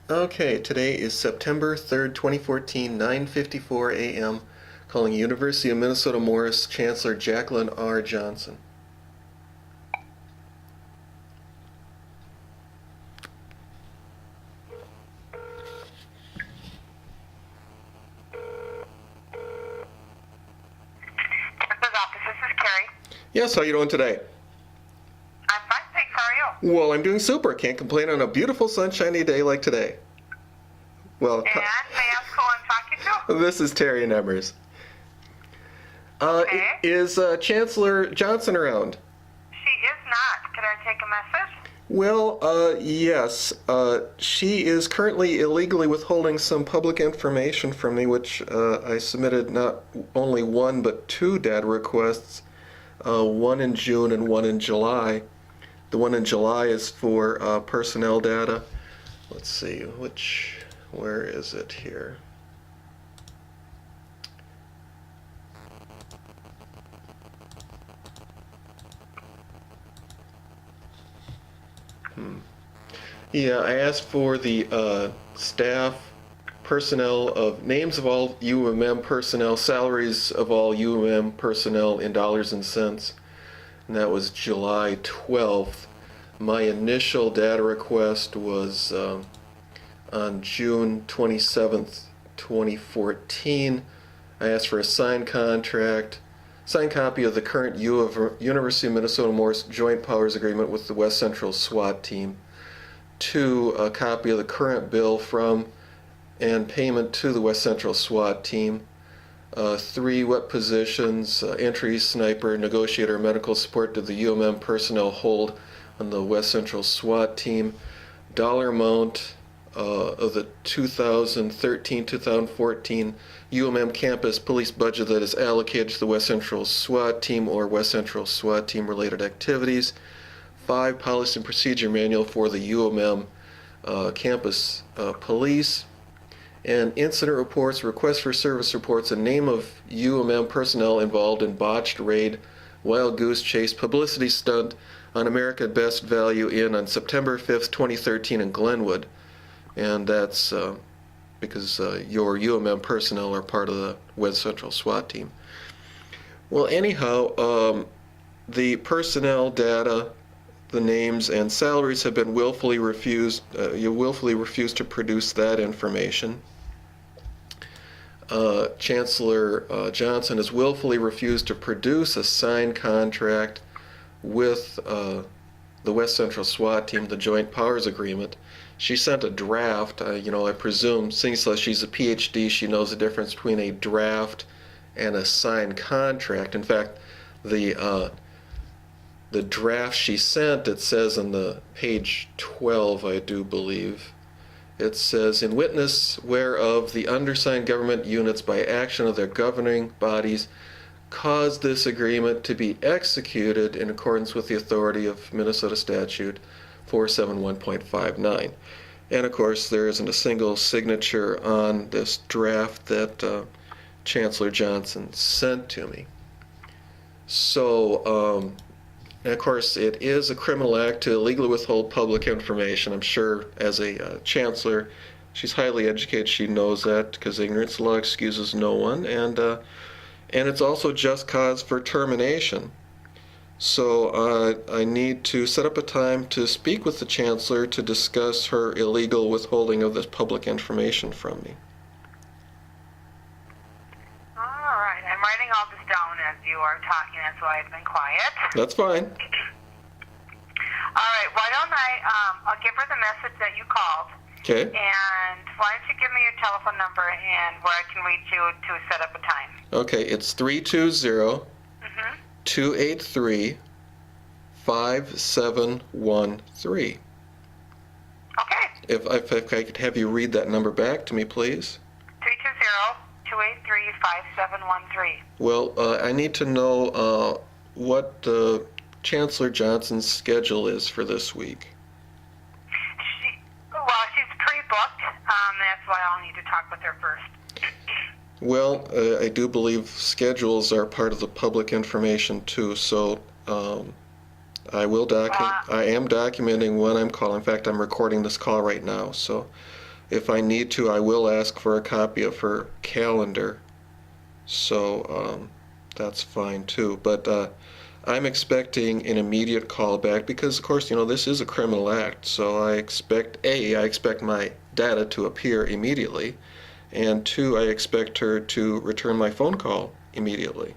Okay, today is September 3rd, 2014, 9:54 a.m. Calling University of Minnesota Morris Chancellor Jacqueline R. Johnson. Chancellor's office, this is Carrie. Yes, how you doing today? I'm fine, thanks. How are you? Well, I'm doing super. Can't complain on a beautiful sunshiny day like today. Well, And may I ask who I'm talking to? this is Terry Nemmers. Okay. Is Chancellor Johnson around? She is not. Could I take a message? Well, yes. She is currently illegally withholding some public information from me, which I submitted not only one but two data requests, one in June and one in July. The one in July is for personnel data. Let's see, where is it here? Yeah, I asked for the staff, personnel of names of all UMM personnel, salaries of all UMM personnel in dollars and cents, and that was July 12th. My initial data request was on June 27th, 2014. I asked for a signed contract, signed copy of the current University of Minnesota Morris Joint Powers Agreement with the West Central SWAT Team. 2, a copy of the current bill from and payment to the West Central SWAT Team. 3, what positions, entry, sniper, negotiator, medical support did the UMM personnel hold on the West Central SWAT Team. Dollar amount of the 2013-2014 UMM campus police budget that is allocated to the West Central SWAT Team or West Central SWAT Team related activities. 5, policy and procedure manual for the UMM campus police. And incident reports, requests for service reports, and name of UMM personnel involved in botched raid, wild goose chase, publicity stunt on America Best Value Inn on September 5th, 2013 in Glenwood. And that's because your UMM personnel are part of the West Central SWAT Team. Well, anyhow, the personnel data, the names and salaries have been willfully refused. You willfully refused to produce that information. Chancellor Johnson has willfully refused to produce a signed contract with the West Central SWAT Team, the Joint Powers Agreement. She sent a draft. I presume, since she's a PhD, she knows the difference between a draft and a signed contract. In fact, the draft she sent, it says on the page 12, I do believe, it says, in witness whereof the undersigned government units by action of their governing bodies caused this agreement to be executed in accordance with the authority of Minnesota Statute 471.59. And of course, there isn't a single signature on this draft that Chancellor Johnson sent to me. So, and of course, it is a criminal act to illegally withhold public information. I'm sure as a chancellor, she's highly educated. She knows that because ignorance of law excuses no one. And it's also just cause for termination. So I need to set up a time to speak with the chancellor to discuss her illegal withholding of this public information from me. All right. I'm writing all this down as you are talking. That's why I've been quiet. That's fine. All right. Why don't I'll give her the message that you called. Okay. And why don't you give me your telephone number and where I can reach you to set up a time? Okay, it's 320 283 5713. Okay. If I could have you read that number back to me, please. 320-283-5713. Well, I need to know what Chancellor Johnson's schedule is for this week. She's pre-booked. That's why I'll need to talk with her first. Well, I do believe schedules are part of the public information too, so I will I am documenting when I'm calling. In fact, I'm recording this call right now, so if I need to, I will ask for a copy of her calendar. So that's fine too. But I'm expecting an immediate call back because, of course, this is a criminal act. So I expect my data to appear immediately, and two, I expect her to return my phone call immediately.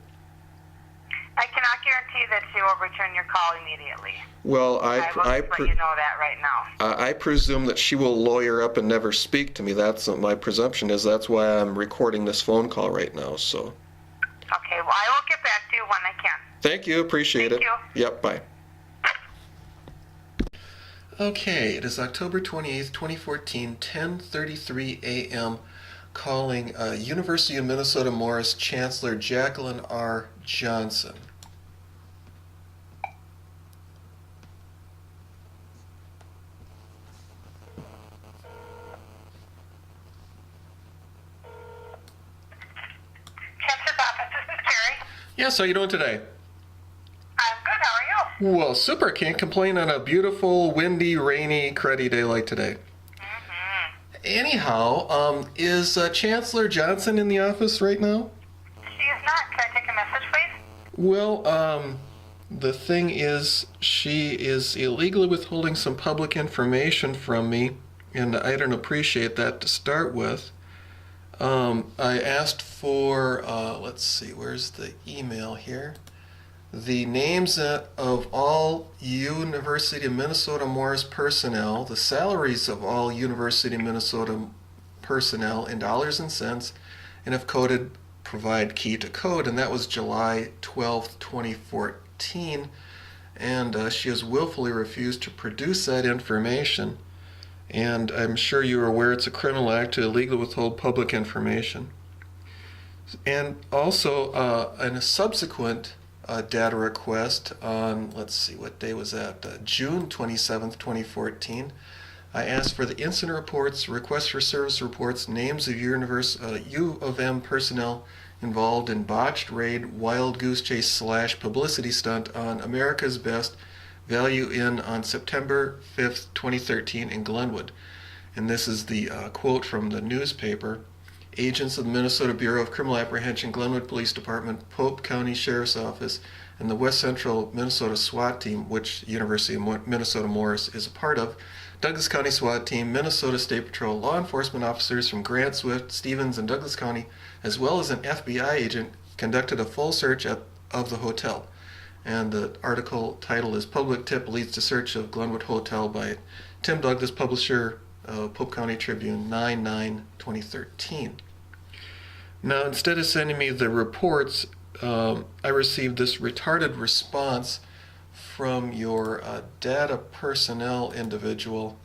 I cannot guarantee that she will return your call immediately. Well, I will just let you know that right now. I presume that she will lawyer up and never speak to me. That's what my presumption is. That's why I'm recording this phone call right now. So. Okay, well, I will get back to you when I can. Thank you. Appreciate it. Thank you. Yep, bye. Okay, it is October 28th, 2014, 10:33 a.m. Calling University of Minnesota Morris Chancellor Jacqueline R. Johnson. Chancellor's office, this is Terry. Yes, how you doing today? I'm good, how are you? Well, super. Can't complain on a beautiful, windy, rainy, cruddy day like today. Anyhow, is Chancellor Johnson in the office right now? She is not. Can I take a message, please? Well, the thing is, she is illegally withholding some public information from me, and I don't appreciate that to start with. I asked for, let's see, where's the email here? The names of all University of Minnesota Morris personnel, the salaries of all University of Minnesota personnel in dollars and cents, and if coded, provide key to code. And that was July 12th, 2014. And she has willfully refused to produce that information. And I'm sure you're aware it's a criminal act to illegally withhold public information. And also, in a subsequent data request on, let's see, what day was that? June 27th, 2014. I asked for the incident reports, requests for service reports, names of U of M personnel involved in botched raid, wild goose chase / publicity stunt on America's Best Value Inn on September 5th, 2013 in Glenwood. And this is the quote from the newspaper. Agents of the Minnesota Bureau of Criminal Apprehension, Glenwood Police Department, Pope County Sheriff's Office, and the West Central Minnesota SWAT Team, which University of Minnesota Morris is a part of, Douglas County SWAT Team, Minnesota State Patrol, law enforcement officers from Grant, Swift, Stevens, and Douglas County, as well as an FBI agent, conducted a full search of the hotel. And the article title is Public Tip Leads to Search of Glenwood Hotel by Tim Douglas, publisher, Pope County Tribune, 9/9/2013. Now, instead of sending me the reports, I received this retarded response from your data personnel individual,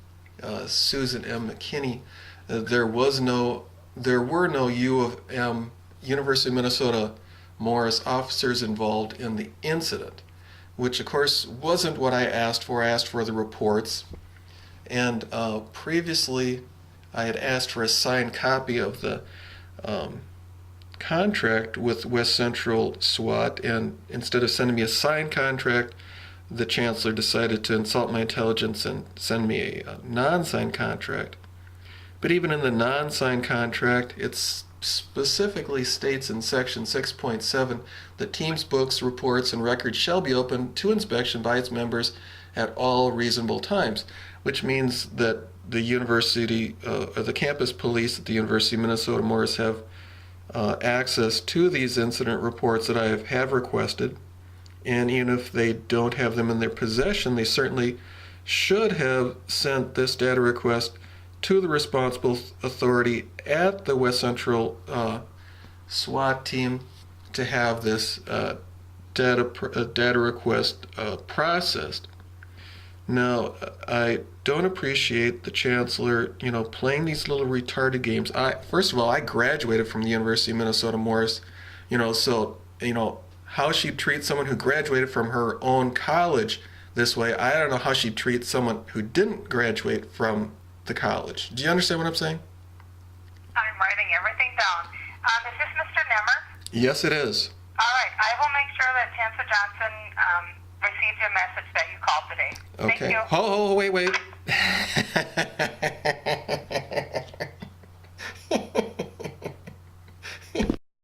Susan M. McKinney. There were no U of M, University of Minnesota Morris officers involved in the incident, which of course wasn't what I asked for. I asked for the reports. And previously, I had asked for a signed copy of the contract with West Central SWAT, and instead of sending me a signed contract, the Chancellor decided to insult my intelligence and send me a non-signed contract. But even in the non-signed contract, it specifically states in Section 6.7 that teams, books, reports, and records shall be open to inspection by its members at all reasonable times, which means that the university, or the campus police at the University of Minnesota Morris have access to these incident reports that I have requested, and even if they don't have them in their possession, they certainly should have sent this data request to the responsible authority at the West Central SWAT team to have this data request processed. Now, I don't appreciate the Chancellor, playing these little retarded games. First of all, I graduated from the University of Minnesota Morris, so, how she treats someone who graduated from her own college this way, I don't know how she treats someone who didn't graduate from the college. Do you understand what I'm saying? I'm writing everything down. Is this Mr. Nemmers? Yes, it is. All right. I will make sure that Chancellor Johnson received your message that you called today. Okay. Thank you. Oh, wait.